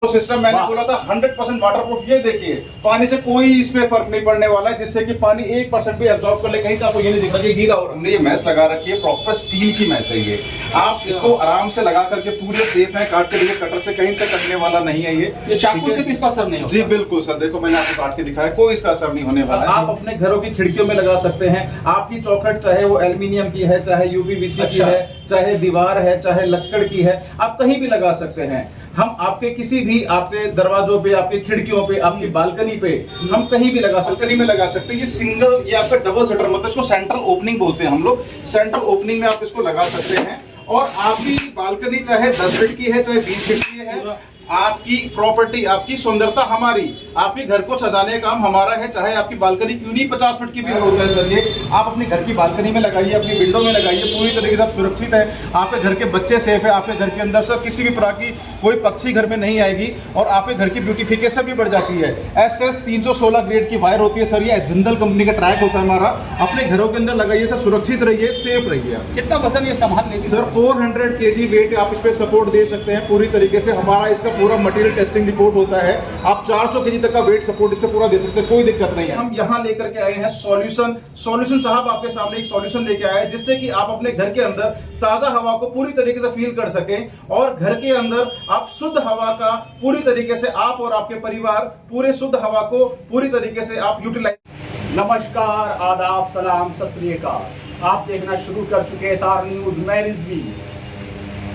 तो सिस्टम मैंने बोला था 100% वाटरप्रूफ। ये देखिए पानी से कोई इसमें फर्क नहीं पड़ने वाला है, जिससे कि पानी 1% भी एब्जॉर्ब कर ले। कहीं से आपको ये नहीं दिख रहा कि गिरा। और हमने ये मैश लगा रखी है, प्रॉपर स्टील की मैश है ये। आप इसको आराम से लगा करके पूरे सेफ है, काट के देखिए, कटर से कहीं से कटने वाला नहीं है ये। चाकू से भी इसका असर नहीं होगा। जी बिल्कुल सर, देखो मैंने आपको काट के दिखाया, कोई इसका असर नहीं होने वाला है। आप अपने घरों की खिड़कियों में लगा सकते हैं। आपकी चौखट चाहे वो एल्यूमिनियम की है, चाहे यूपीवीसी की है, चाहे दीवार है, चाहे लक्कड़ की है, आप कहीं भी लगा सकते हैं। हम आपके किसी भी आपके दरवाजों पे, आपके खिड़कियों पे, आपकी बालकनी पे हम कहीं भी लगा सकते हैं। लगा सकते हैं। ये सिंगल, ये आपका डबल शटर, मतलब इसको सेंट्रल ओपनिंग बोलते हैं हम लोग। सेंट्रल ओपनिंग में आप इसको लगा सकते हैं। और आपकी बालकनी चाहे 10 फीट की है, चाहे 20 फीट की है, आपकी प्रॉपर्टी, आपकी सुंदरता हमारी, आपके घर को सजाने का काम हमारा है। चाहे आपकी बालकनी क्यों नहीं 50 फीट की भी होता है सर, ये आप अपने घर की बालकनी में लगाइए, अपनी विंडो में लगाइए, पूरी तरीके से आप सुरक्षित है। आपके घर के बच्चे सेफ है, आपके घर के अंदर सर किसी भी प्रकार की कोई पक्षी घर में नहीं आएगी, और आपके घर की ब्यूटिफिकेशन भी बढ़ जाती है। SS 316 ग्रेड की वायर होती है सर, ये जिंदल कंपनी का ट्रैक होता है हमारा। अपने घरों के अंदर लगाइए सर, सुरक्षित रहिए, सेफ रहिए। कितना वजन ये संभाल लेगी सर? 400 kg वेट आप इस पे सपोर्ट दे सकते हैं पूरी तरीके से। हमारा इसका पूरा मटेरियल टेस्टिंग रिपोर्ट होता है। आप 400 kg तक का वेट सपोर्ट इस पे पूरा दे सकते हैं, कोई दिक्कत नहीं है। हम यहाँ लेकर के आए हैं सॉल्यूशन साहब आपके सामने एक सॉल्यूशन लेके आए हैं, जिससे कि आप अपने घर के अंदर ताजा हवा को पूरी तरीके से फील कर सकें, और घर के अंदर आप शुद्ध हवा का पूरी तरीके से, आप और आपके परिवार पूरे शुद्ध हवा को पूरी तरीके से आप यूटिलाइज। नमस्कार, आदाब, सलाम, सत श्री अकाल। आप देखना शुरू कर चुके हैं SR न्यूज, मैं रिजवी।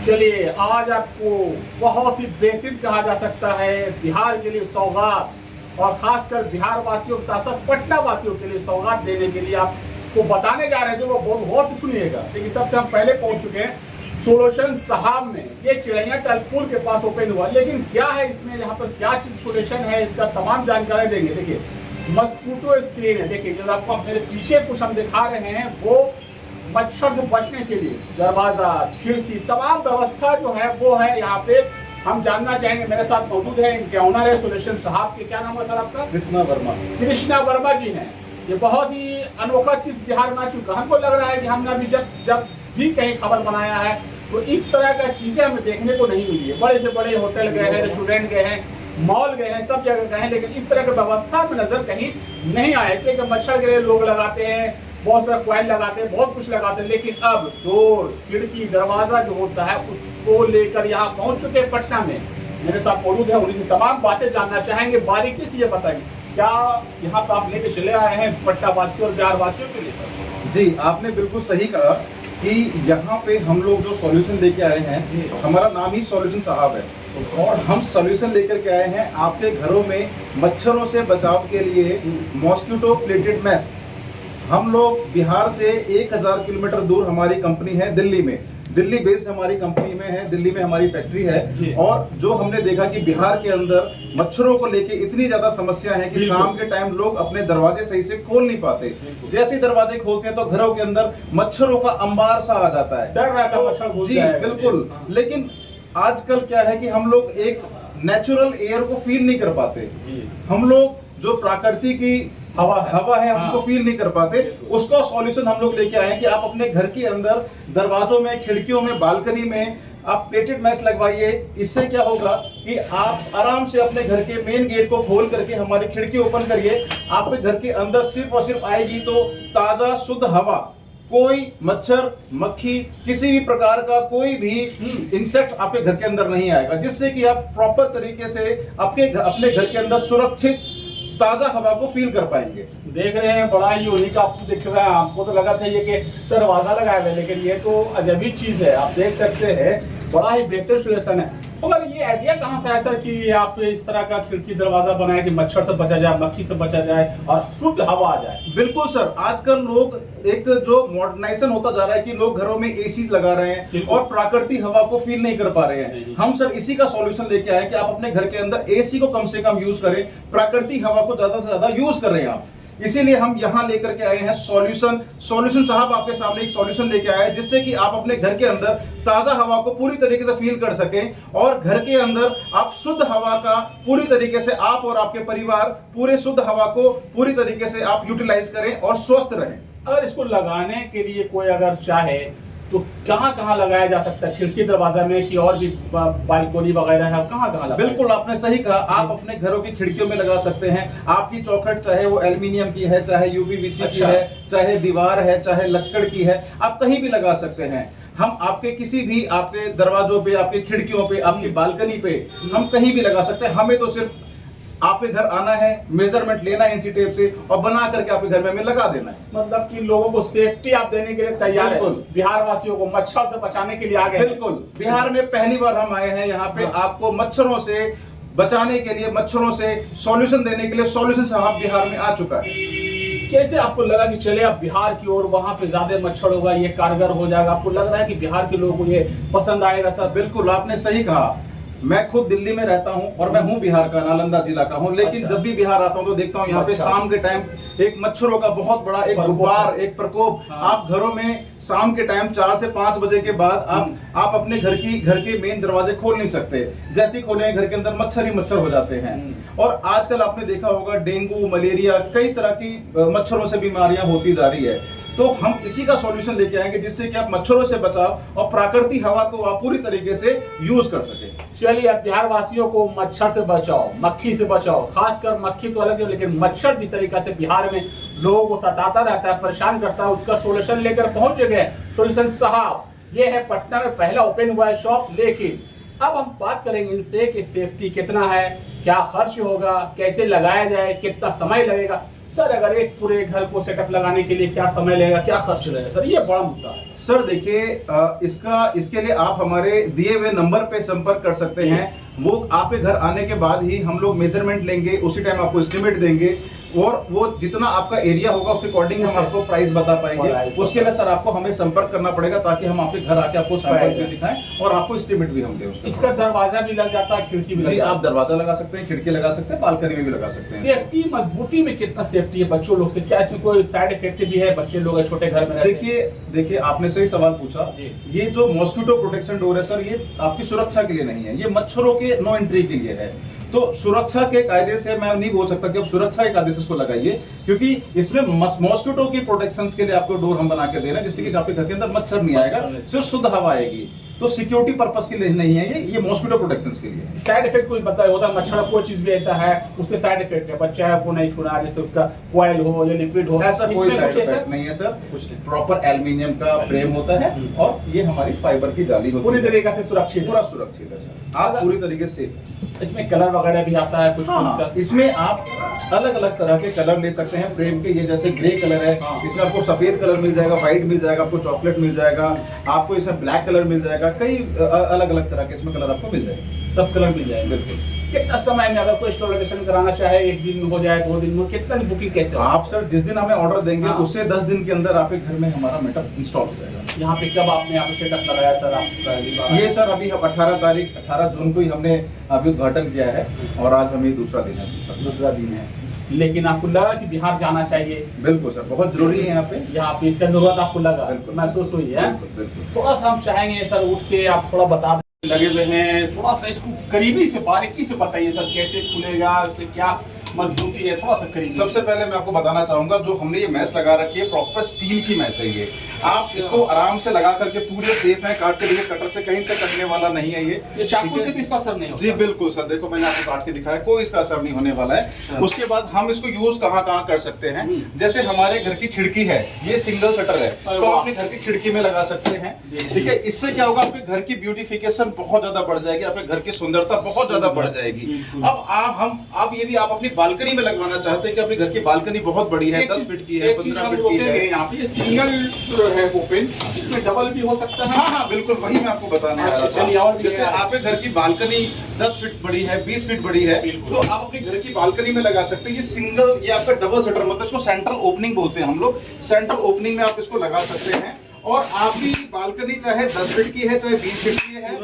चलिए आज आपको बहुत ही बेहतरीन कहा जा सकता है बिहार के लिए सौगात, और खासकर बिहार वासियों के साथ साथ पटना वासियों के लिए सौगात देने के लिए आपको बताने जा रहे हैं, जो वो बहुत गौर से सुनिएगा। लेकिन सबसे हम पहले पहुंच चुके हैं सोल्यूशन साहब में। ये चिड़ैया टल पुल के पास ओपन हुआ, लेकिन क्या है इसमें, यहाँ पर क्या चीज सोल्यूशन है, इसका तमाम जानकारी देंगे। देखिए मस्कीटो स्क्रीन है, देखिए जब आपको मेरे पीछे कुछ हम दिखा रहे हैं, वो मच्छर से बचने के लिए दरवाजा, खिड़की, तमाम व्यवस्था जो है वो है यहाँ पे। हम जानना चाहेंगे, मेरे साथ मौजूद है इनके ऑनर है सोल्यूशन साहब के। क्या नाम है सर आपका? कृष्णा वर्मा। कृष्णा वर्मा जी हैं। ये बहुत ही अनोखा चीज बिहार में आ चुका। हमको लग रहा है कि हमने अभी जब भी कहीं खबर बनाया है तो इस तरह का चीजें हमें देखने को नहीं मिली है। बड़े से बड़े होटल गए हैं, रेस्टोरेंट गए हैं, मॉल गए हैं, सब जगह गए हैं, लेकिन इस तरह की व्यवस्था में नजर कहीं नहीं आया। इसलिए कि मच्छर के लिए लोग लगाते हैं, बहुत सारा क्वाइल लगाते हैं, बहुत कुछ लगाते हैं, लेकिन अब डोर, खिड़की, दरवाजा जो होता है उसको लेकर यहाँ पहुंच चुके हैं पटना में। मेरे साथ मौजूद है, उन्हीं से तमाम बातें जानना चाहेंगे, बारीकी से ये बताएंगे क्या यहाँ पर आप लेके चले आए हैं पटना वासियों और बिहार वासियों के लिए सर? जी आपने बिल्कुल सही कहा कि यहाँ पे हम लोग जो सॉल्यूशन लेके आए हैं, हमारा नाम ही सॉल्यूशन साहब है, और हम सॉल्यूशन लेकर के आए हैं आपके घरों में मच्छरों से बचाव के लिए मॉस्किटो प्लेटेड मैश। हम लोग बिहार से 1000 किलोमीटर दूर हमारी कंपनी है दिल्ली में, दिल्ली बेस्ड हमारी कंपनी में है, दिल्ली में हमारी फैक्ट्री है। और जो हमने देखा कि बिहार के अंदर मच्छरों को लेके इतनी ज्यादा समस्या है कि शाम के टाइम लोग अपने दरवाजे सही से खोल नहीं पाते। जैसे ही दरवाजे खोलते हैं तो घरों के अंदर मच्छरों का अंबार सा आ जाता है, डर रहता है मच्छर घुस जाएगा। जी बिल्कुल। लेकिन आजकल क्या है कि हम लोग एक नेचुरल एयर को फील नहीं कर पाते। हम लोग जो प्रकृति की हवा है हम उसको फील नहीं कर पाते। उसका सॉल्यूशन हम लोग लेके आए हैं कि आप अपने घर के अंदर दरवाजों में, खिड़कियों में, बालकनी में आप प्लेटेड मैश लगवाइए। इससे क्या होगा कि आप आराम से अपने घर के मेन गेट को खोल करके हमारी खिड़की ओपन करिए, आपके घर के अंदर सिर्फ और सिर्फ आएगी तो ताजा शुद्ध हवा। कोई मच्छर, मक्खी, किसी भी प्रकार का कोई भी इंसेक्ट आपके घर के अंदर नहीं आएगा, जिससे कि आप प्रॉपर तरीके से अपने घर के अंदर सुरक्षित ताजा हवा को फील कर पाएंगे। देख रहे हैं बड़ा ही यूनिक आपको दिख रहा है। हमको तो लगा था ये कि दरवाजा लगाया हुआ है, लेकिन ये तो अजबी चीज है। आप देख सकते हैं बड़ा ही बेहतर सोल्यूशन है। मगर ये आइडिया कहाँ से आया सर कि आप इस तरह का खिड़की दरवाजा बनाए कि मच्छर से बचा जाए, मक्खी से बचा जाए और शुद्ध हवा आ जाए? बिल्कुल सर, आजकल लोग एक जो मॉडर्नाइजेशन होता जा रहा है कि लोग घरों में एसी लगा रहे हैं और प्राकृतिक हवा को फील नहीं कर पा रहे हैं। हम सर इसी का सॉल्यूशन लेके आए कि आप अपने घर के अंदर एसी को कम से कम यूज करें, प्राकृतिक हवा को ज्यादा से ज्यादा यूज कर रहे हैं आप। इसीलिए हम यहाँ लेकर के आए हैं सॉल्यूशन साहब आपके सामने एक सॉल्यूशन लेके आए हैं, जिससे कि आप अपने घर के अंदर ताजा हवा को पूरी तरीके से फील कर सकें, और घर के अंदर आप शुद्ध हवा का पूरी तरीके से, आप और आपके परिवार पूरे शुद्ध हवा को पूरी तरीके से आप यूटिलाइज करें और स्वस्थ रहें। अगर इसको लगाने के लिए कोई अगर चाहे तो कहाँ कहाँ लगाया जा सकता है? खिड़की दरवाजा में कि और भी बालकोनी वगैरह है, कहाँ कहाँ लगाया? बिल्कुल आपने सही कहा, आप अपने घरों की खिड़कियों में लगा सकते हैं। आपकी चौखट चाहे वो एल्युमिनियम की है, चाहे यूपीवीसी की है, चाहे दीवार है, चाहे लक्कड़ की है, आप कहीं भी लगा सकते हैं। हम आपके किसी भी आपके दरवाजों पे, आपके खिड़कियों पे, आपकी बालकनी पे हम कहीं भी लगा सकते हैं। हमें तो सिर्फ आपके घर आना है, मेजरमेंट लेना है इंची टेप से और बना करके आपके घर में हमें लगा देना है। मतलब कि लोगों को सेफ्टी आप देने के लिए तैयार है, बिहार वासियों को मच्छर से बचाने के लिए आ गए। बिल्कुल, बिहार में पहली बार हम आए हैं यहाँ पे आपको मच्छरों से बचाने के लिए, मच्छरों से सॉल्यूशन देने के लिए। सॉल्यूशन साहब बिहार में आ चुका है। कैसे आपको लगा कि चले अब बिहार की ओर, वहां पे ज्यादा मच्छर होगा, ये कारगर हो जाएगा? आपको लग रहा है कि बिहार के लोगों को ये पसंद आएगा? सर बिल्कुल आपने सही कहा। मैं खुद दिल्ली में रहता हूं और मैं हूं बिहार का, नालंदा जिला का हूं, लेकिन जब भी बिहार आता हूं तो देखता हूं यहाँ पे शाम के टाइम एक मच्छरों का बहुत बड़ा एक गुब्बार, एक प्रकोप। आप घरों में शाम के टाइम 4 से 5 बजे के बाद आप अपने घर के मेन दरवाजे खोल नहीं सकते। जैसे ही खोलेंगे घर के अंदर मच्छर ही मच्छर हो जाते हैं। और आजकल आपने देखा होगा डेंगू, मलेरिया, कई तरह की मच्छरों से बीमारियां होती जा रही है। तो हम इसी का सॉल्यूशन लेके आएंगे जिससे कि आप मच्छरों से बचाव और प्राकृतिक हवा को आप पूरी तरीके से यूज कर सके। चलिए, अब बिहार वासियों को मच्छर से बचाओ, मक्खी से बचाओ, खासकर मक्खी तो अलग है, लेकिन मच्छर जिस तरीके से बिहार में लोगों को सताता रहता है, परेशान करता है, उसका सोल्यूशन लेकर पहुंच गए सोल्यूशन साहब। ये है पटना में पहला ओपन हुआ है शॉप। लेकिन अब हम बात करेंगे इनसे कि सेफ्टी कितना है, क्या खर्च होगा, कैसे लगाया जाए, कितना समय लगेगा। सर अगर एक पूरे घर को सेटअप लगाने के लिए क्या समय लगेगा, क्या खर्च लगेगा? सर ये बड़ा मुद्दा है। सर देखिए, इसके लिए आप हमारे दिए हुए नंबर पे संपर्क कर सकते हैं। वो आपके घर आने के बाद ही हम लोग मेजरमेंट लेंगे, उसी टाइम आपको एस्टिमेट देंगे और वो जितना आपका एरिया होगा उसके अकॉर्डिंग हम आपको प्राइस बता पाएंगे। उसके लिए सर आपको हमें संपर्क करना पड़ेगा ताकि हम आपके घर आके आपको सैंपल भी दिखाएं और आपको एस्टिमेट भी हम दें उसका। इसका दरवाजा भी लग जाता है, खिड़की भी लग जाता है? आप दरवाजा लगा सकते हैं, खिड़की लगा सकते हैं, बालकनी में भी लगा सकते हैं। सेफ्टी मजबूती में कितना सेफ्टी है बच्चों लोग से? क्या इसमें कोई साइड इफेक्ट भी है? बच्चे लोग छोटे घर में रहते हैं। देखिए आपने सही सवाल पूछा। ये जो मॉस्किटो प्रोटेक्शन डोर है सर, ये आपकी सुरक्षा के लिए नहीं है, ये मच्छरों के नो एंट्री के लिए है। तो सुरक्षा के कायदे से मैं नहीं बोल सकता कि अब सुरक्षा के कायदे से इसको लगाइए, क्योंकि इसमें मॉस्किटो की प्रोटेक्शन के लिए आपको डोर हम बना के दे रहे हैं जिससे कि आपके घर के अंदर मच्छर नहीं आएगा, सिर्फ शुद्ध हवा आएगी। तो सिक्योरिटी पर्पस के लिए नहीं है, ये मॉस्किटो प्रोटेक्शन के लिए है। साइड इफेक्ट कुछ बताया होता है? मच्छर कोई चीज भी ऐसा है उससे साइड इफेक्ट है, बच्चा है को नहीं छूना, जैसे उसका कॉइल हो या लिक्विड हो, ऐसा कोई साइड इफेक्ट नहीं है सर। प्रॉपर एल्युमिनियम का फ्रेम होता है और ये हमारी फाइबर की जाली होती है, पूरी तरीके से सुरक्षित, पूरा सुरक्षित है सर। आप पूरी तरीके से इसमें कलर वगैरह भी आता है कुछ? हाँ, इसमें आप अलग अलग तरह के कलर ले सकते हैं फ्रेम के। ये जैसे ग्रे कलर है, इसमें आपको सफेद कलर मिल जाएगा, व्हाइट मिल जाएगा, आपको चॉकलेट मिल जाएगा, आपको इसमें ब्लैक कलर मिल जाएगा, कई अलग अलग तरह के इसमें कलर आपको मिल जाएगा। सब कलर मिल जाएगा। बिल्कुल। कितना समय में अगर कोई इंस्टॉलेशन कराना चाहे, एक दिन में हो जाए, 2 दिन में, कितना बुकिंग कैसे? आप सर जिस दिन हमें ऑर्डर देंगे उससे 10 दिन के अंदर आपके घर में हमारा मीटर इंस्टॉल हो जाएगा। यहाँ पे कब आपने यहाँ पे सेटअप लगाया सर? आप ये सर अभी हम 18 जून को ही हमने अभी उद्घाटन किया है और आज हमें दूसरा दिन है। लेकिन आपको लगा कि बिहार जाना चाहिए? बिल्कुल सर, बहुत जरूरी है यहाँ पे इसका जरूरत आपको लगा, महसूस हुई है? बिल्कुल। थोड़ा सा हम चाहेंगे सर उठ के आप थोड़ा बता दें। लगे हुए हैं, थोड़ा सा इसको करीबी से बारीकी से बताइए सर, कैसे खुलेगा, क्या मजबूती है, थोड़ा सा करीबी। सबसे पहले मैं आपको बताना चाहूंगा, जो हमने ये मैश लगा रखी है प्रॉपर स्टील की मैश है ये। आप इसको आराम से लगा करके पूरे सेफ है, काट के देखिए, कटर से कहीं से कटने वाला नहीं है ये चाकू से भी इसका असर नहीं होगा? जी बिल्कुल सर, देखो मैंने आपको काट के दिखाया, कोई इसका असर नहीं होने वाला है। उसके बाद हम इसको यूज कहाँ कर सकते हैं, जैसे हमारे घर की खिड़की है, ये सिंगल शटर है, तो अपने घर की खिड़की में लगा सकते हैं। ठीक है, इससे क्या होगा, आपके घर की ब्यूटिफिकेशन बहुत ज्यादा बढ़ जाएगी, आपके घर की सुंदरता बहुत ज्यादा बढ़ जाएगी। अब यदि आप अपनी बालकनी में लगवाना चाहते हैं कि आपके घर की बालकनी बहुत बड़ी है, 10 फीट की है, 15 फीट की है, यहाँ पे सिंगल है ओपन, इसमें डबल भी हो सकता है? हाँ बिल्कुल, वही मैं आपको बताने आ रहा था। जैसे आपके घर की बालकनी 10 फीट बड़ी है, 20 फीट बड़ी है, तो आप अपने घर की बालकनी में लगा सकते हैं। ये सिंगल, ये आपका डबल शटर, मतलब इसको सेंट्रल ओपनिंग बोलते हैं हम लोग। सेंट्रल ओपनिंग में आप इसको लगा सकते हैं और आपकी बालकनी चाहे 10 फीट की है, चाहे 20 फीट की है,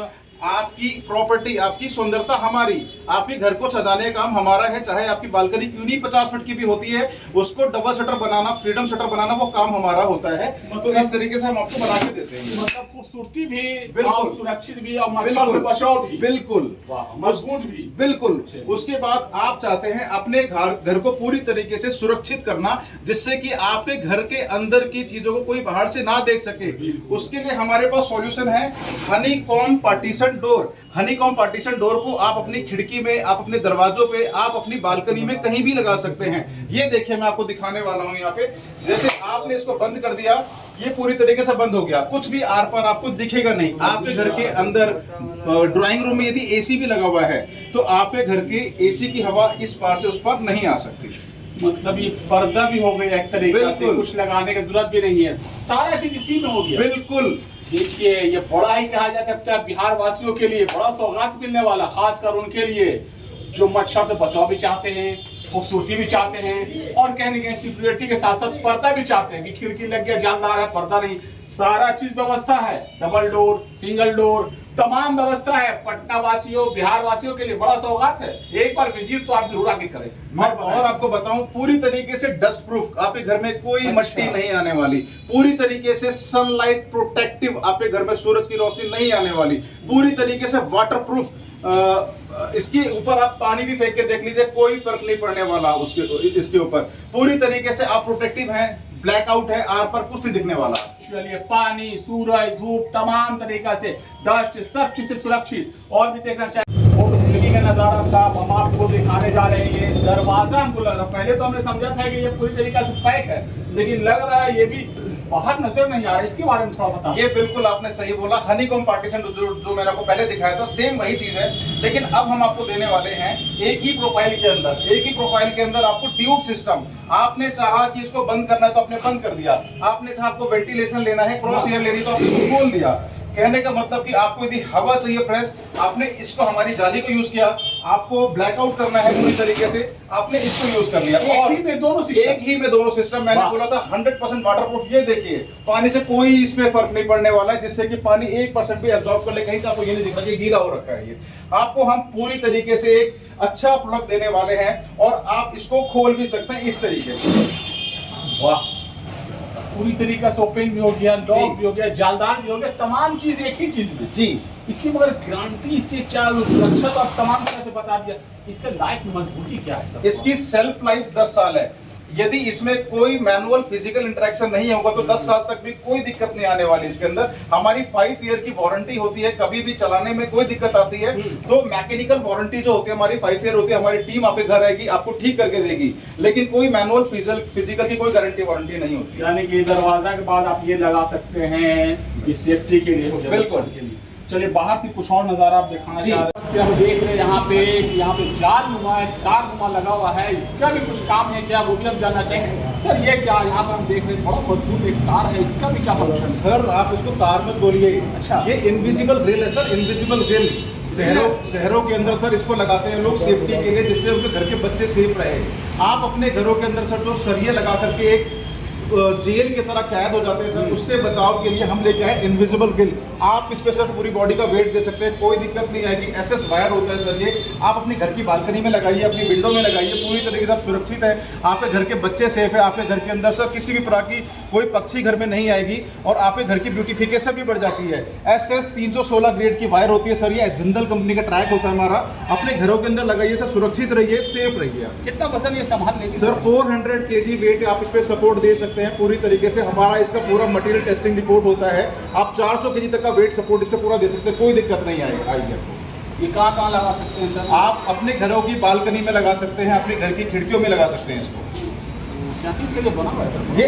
आपकी प्रॉपर्टी, आपकी सुंदरता हमारी, आपके घर को सजाने का काम हमारा है। चाहे आपकी बालकनी क्यों नहीं 50 फीट की भी होती है, उसको डबल शटर बनाना, फ्रीडम शटर बनाना, वो काम हमारा होता है। तो इस तरीके से हम आपको बना के देते हैं। मतलब खूबसूरती भी, बिल्कुल सुरक्षित भी और मच्छर से बचाव भी, बिल्कुल मजबूत भी, बिल्कुल। उसके बाद आप चाहते हैं अपने घर को पूरी तरीके से सुरक्षित करना, जिससे कि आपके घर के अंदर की चीजों को कोई बाहर से ना देख सके। उसके लिए हमारे पास सॉल्यूशन है honeycomb partition door. Honeycomb partition door को आप अपनी खिड़की में, आप अपने दरवाजों पे, आप अपनी बालकनी में कहीं भी लगा सकते हैं। ये देखिए मैं आपको दिखाने वाला हूं। यहाँ पे जैसे आपने इसको बंद कर दिया, ये पूरी तरीके से बंद हो गया, कुछ भी आर पार आपको दिखेगा नहीं। आपके घर के अंदर ड्राइंग रूम में यदि एसी भी लगा हुआ है तो आपके घर के एसी की हवा इस पार से उस पार नहीं आ सकती। मतलब ये पर्दा भी हो गया एक तरीके से, कुछ लगाने की जरूरत भी नहीं है, सारा चीज इसी में हो गया। बिल्कुल। देखिए ये बड़ा ही कहा जा सकता है बिहार वासियों के लिए बड़ा सौगात मिलने वाला, खासकर उनके लिए जो मच्छर से बचाव भी चाहते हैं, खूबसूरती भी चाहते हैं और कहने के सिक्योरिटी के साथ साथ पर्दा भी चाहते हैं कि खिड़की लग गया जानदार है, पर्दा नहीं, सारा चीज व्यवस्था है। डबल डोर, सिंगल डोर, तमाम व्यवस्था है। पटना वासियों, बिहार वासियों के लिए बड़ा सौगात है। एक बार विजिट तो आप जरूर आके करें। मैं और आपको बताऊं, पूरी तरीके से डस्ट प्रूफ, आपके घर में कोई मट्टी नहीं आने वाली, पूरी तरीके से सनलाइट प्रोटेक्टिव, आपके घर में सूरज की रोशनी नहीं आने वाली, पूरी तरीके से वाटर प्रूफ। इसके ऊपर आप पानी भी फेंक के देख लीजिए, कोई फर्क नहीं पड़ने वाला इसके ऊपर। पूरी तरीके से आप प्रोटेक्टिव हैं, ब्लैकआउट है, आर पर कुछ नहीं दिखने वाला। चलिए पानी, सूरज, धूप, तमाम तरीका से डस्ट, सब चीज से सुरक्षित। और भी देखना चाहिए का नजारा था, हम आपको दिखाने जा रहे हैं। ये दरवाजा हमको लग रहा, पहले तो हमने समझा था कि ये पूरी तरीके से पैक है, लेकिन लग रहा है ये भी बाहर नजर नहीं आ रहा। इसके बारे में थोड़ा बता। ये बिल्कुल आपने सही बोला, हनीकॉम्ब पार्टीशन जो मैंने आपको पहले दिखाया था, सेम वही चीज है, लेकिन अब हम आपको देने वाले हैं एक ही प्रोफाइल के अंदर, आपको ट्यूब सिस्टम। आपने चाहा कि इसको बंद करना है तो आपने बंद कर दिया, आपने चाहा आपको वेंटिलेशन लेना है, क्रॉस एयर लेनी तो आपने इसको खोल दिया। कहने का मतलब कि आपको यदि हवा चाहिए फ्रेश, आपने इसको, हमारी जाली को यूज किया। आपको ब्लैकआउट करना है पूरी तरीके से, आपने इसको यूज कर लिया। और एक ही में दोनों सिस्टम। मैंने बोला था 100% वाटरप्रूफ। ये देखिए पानी से कोई इसमें फर्क नहीं पड़ने वाला है, जिससे कि पानी 1% भी एब्जॉर्ब कर ले। कहीं से आपको ये नहीं दिख रहा कि गीला हो रखा है। ये आपको हम पूरी तरीके से एक अच्छा प्रोडक्ट देने वाले हैं और आप इसको खोल भी सकते हैं इस तरीके से। वाह, पूरी तरीके से ओपन भी हो गया, लॉक भी हो गया, जालदार भी हो गया, तमाम चीज एक ही चीज में। जी, इसकी मगर गारंटी, इसकी क्या सुरक्षा तो आप तमाम तरह से बता दिया। इसका लाइफ मजबूती क्या है सर? इसकी सेल्फ लाइफ 10 साल है। यदि इसमें कोई मैनुअल फिजिकल इंटरेक्शन नहीं होगा तो 10 साल तक भी कोई दिक्कत नहीं आने वाली। इसके अंदर हमारी 5 ईयर की वारंटी होती है। कभी भी चलाने में कोई दिक्कत आती है तो मैकेनिकल वारंटी जो होती है हमारी 5 ईयर होती है। हमारी टीम आपके घर आएगी, आपको ठीक करके देगी, लेकिन कोई मैनुअल फिजिकल की कोई गारंटी वारंटी नहीं होती। यानी कि दरवाजा के बाद आप ये लगा सकते हैं, ये सेफ्टी के लिए हो गया, बिल्कुल के लिए। चलिए बाहर से कुछ और नजारा आप दिखाना चाह रहे हैं। हम देख रहे हैं यहाँ पे जाल नुमा है, तार नुमा लगा हुआ है, इसका भी कुछ काम है क्या, वो भी हम जानना चाहेंगे। सर ये क्या यहाँ पर हम देख रहे हैं, बड़ा मजबूत एक तार है, इसका भी क्या फंक्शन है? सर आप इसको तार मत बोलिए। अच्छा, ये इनविजिबल ग्रिल है सर, इनविजिबल ग्रिल। शहरों के अंदर सर इसको लगाते हैं लोग सेफ्टी के लिए, जिससे उनके घर के बच्चे सेफ रहे। आप अपने घरों के अंदर सर जो सरिये लगा करके एक जेल की तरह कैद हो जाते हैं सर, उससे बचाव के लिए हम लेके आए इनविजिबल ग्रिल। आप इस पे सर पूरी बॉडी का वेट दे सकते हैं, कोई दिक्कत नहीं आएगी। एसएस वायर होता है सर, ये आप अपने घर की बालकनी में लगाइए, अपनी विंडो में लगाइए, पूरी तरीके से आप सुरक्षित है। आपके घर के बच्चे सेफ है, आपके घर के अंदर सर किसी भी प्रकार की कोई पक्षी घर में नहीं आएगी और आपके घर की ब्यूटिफिकेशन भी बढ़ जाती है। एसएस 316 ग्रेड की वायर होती है सर, ये जिंदल कंपनी का ट्रैक होता है हमारा। अपने घरों के अंदर लगाइए सर, सुरक्षित रहिए, सेफ रहिए। कितना वजन ये संभाल लेगी सर? 400 kg वेट आप इस पे सपोर्ट दे सकते हैं पूरी तरीके से। हमारा इसका पूरा मटेरियल टेस्टिंग रिपोर्ट होता है। आप 400 kg तक का वेट सपोर्ट इस पे पूरा दे सकते हैं, कोई दिक्कत नहीं आएगी आपको। ये कहाँ लगा सकते हैं सर? आप अपने घरों की बालकनी में लगा सकते हैं, अपने घर की खिड़कियों में लगा सकते हैं इसको। क्या चीज़ के लिए बना हुआ है सर? ये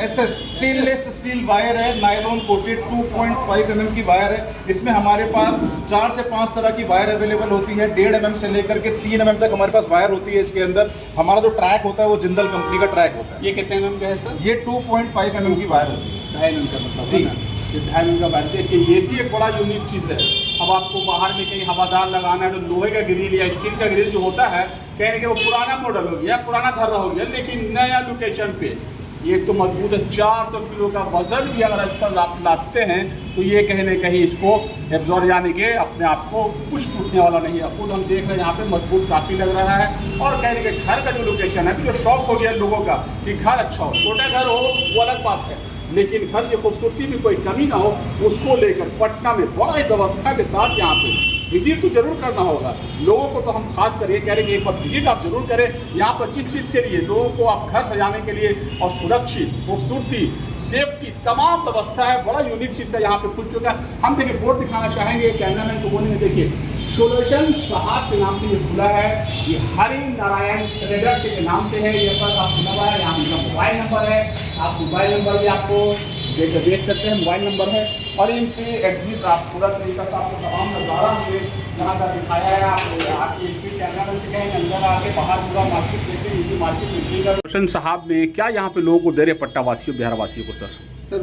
एसएस स्टेनलेस स्टील वायर है, नायलॉन कोटेड 2.5 mm की वायर है। इसमें हमारे पास 4 से 5 तरह की वायर अवेलेबल होती है। 1.5 mm से लेकर के 3 mm तक हमारे पास वायर होती है। इसके अंदर हमारा जो ट्रैक होता है वो जिंदल कंपनी का ट्रैक होता है। ये कितने mm का है सर? ये 2.5 mm की वायर होती है। 2.5 mm का मतलब जी, 2.5 mm का वायर। देखिए ये भी एक बड़ा यूनिक चीज़ है। अब आपको बाहर में कहीं हवादार लगाना है तो लोहे का ग्रिल या स्टील का ग्रिल जो होता है, कहने के वो पुराना मॉडल हो गया, पुराना धर्रा हो गया, लेकिन नया लोकेशन पे एक तो मजबूत है। 400 किलो का वजन भी अगर इस पर आप लादते हैं तो ये कहीं ना कहीं इसको एब्जॉर्ब यानी कि अपने आप को कुछ टूटने वाला नहीं है। खुद हम देख रहे हैं यहाँ पे मजबूत काफ़ी लग रहा है। और कहने के घर का जो लोकेशन है, जो शौक हो गया लोगों का कि घर अच्छा हो, छोटा घर हो वो अलग बात है, लेकिन घर की खूबसूरती में कोई कमी ना हो, उसको लेकर पटना में बड़ा ही व्यवस्था के साथ यहाँ पे विजिट तो जरूर करना होगा। लोगों को तो हम खास कर ये कह रहे हैं कि एक बार विजिट आप जरूर करें। यहाँ पर किस चीज़ के लिए, लोगों को आप घर सजाने के लिए और सुरक्षित, खूबसूरती, सेफ्टी, तमाम व्यवस्था है। बड़ा यूनिक चीज़ का यहाँ पे खुल चुका है। हम देखिए बोर्ड दिखाना चाहेंगे, कैमरामैन को बोलेंगे, देखिए सोल्यूशन साहब के नाम से ये खुला है। ये हरि नारायण ट्रेडर्स के नाम से है। ये पर आप खुला हुआ है, यहाँ उनका मोबाइल नंबर है। आप मोबाइल नंबर भी आपको देख सकते हैं, मोबाइल नंबर है। और इनके एग्जिट आप पूरा तरीका से आपको तमाम नज़ारा हमने यहाँ का दिखाया है। आपकी एंट्री कैमरा से कहेंगे अंदर आके बाहर पूरा मार्केट देखते हैं, इसी मार्केट में एंट्री कर। रोशन साहब में क्या यहाँ पे लोगों को दे रहे पट्टा वासियों, बिहार वासियों को? सर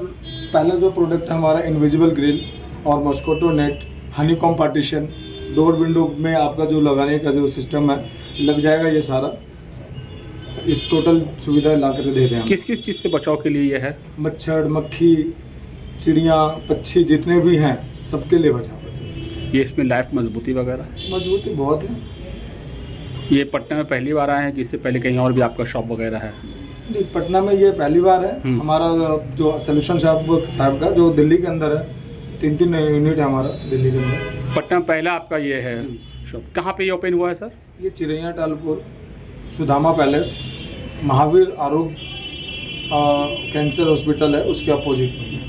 पहला जो प्रोडक्ट है हमारा इनविजिबल ग्रिल और mosquito net, honeycomb partition, door window में आपका जो लगाने का जो सिस्टम है लग जाएगा। ये सारा ये टोटल सुविधा ला कर दे रहे हैं। किस किस चीज़ से बचाव के लिए ये है? मच्छर, मक्खी, चिड़िया, पक्षी जितने भी हैं सबके लिए बचाव है। ये इसमें लाइफ मजबूती वगैरह? मजबूती बहुत है। ये पटना में पहली बार आए हैं कि इससे पहले कहीं और भी आपका शॉप वगैरह है? नहीं, पटना में ये पहली बार है। हमारा जो सोल्यूशन साहब का जो दिल्ली के अंदर है, 3 यूनिट है हमारा दिल्ली के अंदर। पटना में पहला आपका ये है शॉप। कहाँ पे ये ओपन हुआ है सर? ये चिरैया टालपुर, सुदामा पैलेस, महावीर आरोग्य कैंसर हॉस्पिटल है, उसके अपोजिट में है।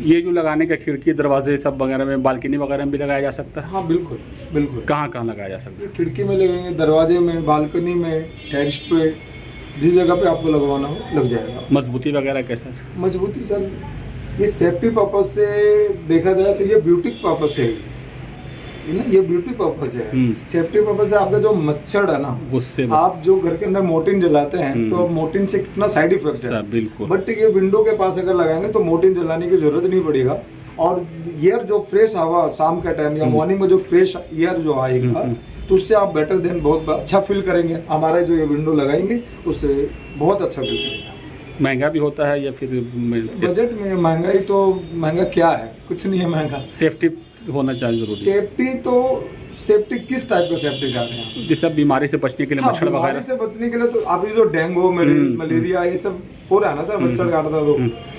ये जो लगाने का खिड़की, दरवाजे सब वगैरह में, बालकनी वगैरह में भी लगाया जा सकता है? हाँ बिल्कुल बिल्कुल। कहाँ कहाँ लगाया जा सकता है? ये खिड़की में लगेंगे, दरवाजे में, बालकनी में, टेरेस पे, जिस जगह पे आपको लगवाना हो लग जाएगा। मजबूती वगैरह कैसा है? मजबूती सर ये सेफ्टी पर्पज से देखा जाए तो ये ब्यूटी पर्पज से है ना, ये ब्यूटी पर्पज से है। सेफ्टी पर्पज से आपका जो मच्छर है ना, उससे आप जो घर के अंदर मोर्टिन जलाते हैं तो मोर्टिन से कितना साइड इफेक्ट है। बिल्कुल। बट ये विंडो के पास अगर लगाएंगे तो मोर्टिन जलाने की जरूरत नहीं पड़ेगा। और एयर जो फ्रेश हवा शाम का टाइम या मॉर्निंग में जो फ्रेश एयर जो आएगा तो उससे आप बेटर देन बहुत अच्छा फील करेंगे। हमारे जो ये विंडो लगाएंगे उससे बहुत अच्छा फील करेंगे। महंगा भी होता है या फिर बजट में? महंगाई तो महंगा क्या है, कुछ नहीं है महंगा। सेफ्टी होना चाहिए जरूरी। सेफ्टी किस टाइप का सेफ्टी चाहते हैं? जैसे बीमारी से बचने के लिए, मच्छर वगैरह बीमारी से बचने के लिए तो आप ये जो डेंगू, मलेरिया ये सब हो रहा है ना सर, मच्छर काटता तो,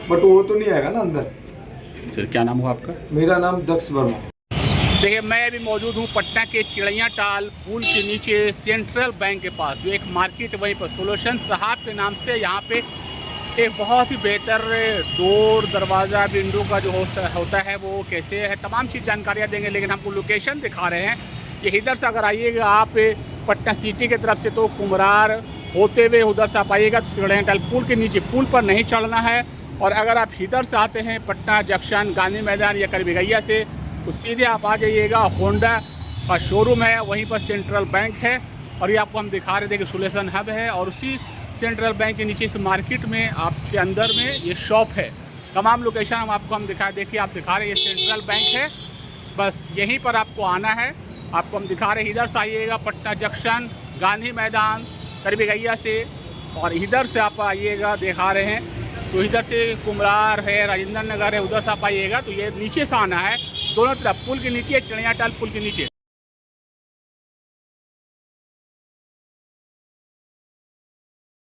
बट वो तो नहीं आएगा ना अंदर। क्या नाम हुआ आपका? मेरा नाम दक्ष वर्मा। देखिए मैं अभी मौजूद हूँ पटना के चिड़ैया टाल पुल के नीचे सेंट्रल बैंक के पास, जो एक मार्केट वहीं पर सोल्यूशन साहब के नाम से यहाँ पे एक बहुत ही बेहतर डोर, दरवाज़ा, विंडो का जो होता है वो कैसे है, तमाम चीज़ जानकारियाँ देंगे। लेकिन हमको लोकेशन दिखा रहे हैं। ये इधर से अगर आइएगा आप पटना सिटी की तरफ से तो कुमरार होते हुए उधर से आप आइएगा तो चिड़ैया टाल पुल के नीचे, पुल पर नहीं चढ़ना है। और अगर आप इधर से आते हैं पटना जंक्शन, गांधी मैदान या करबिगैया से, तो सीधे आप आ जाइएगा। होंडा का शोरूम है, वहीं पर सेंट्रल बैंक है। और ये आपको हम दिखा रहे थे कि सोल्यूशन हब है, और उसी सेंट्रल बैंक के नीचे इस मार्केट में आपके अंदर में ये शॉप है। तमाम लोकेशन हम दिखा, देखिए आप दिखा रहे हैं, ये सेंट्रल बैंक है, बस यहीं पर आपको आना है। आपको हम दिखा रहे हैं, इधर से आइएगा पटना जंक्शन, गांधी मैदान, करबिगैया से, और इधर से आप आइएगा, दिखा रहे हैं तो इधर से कुमरार है, राजेंद्र नगर है, उधर से आप आइएगा तो ये नीचे से आना है। दोनों तरफ पुल के नीचे, चिड़ैया टाल पुल के नीचे।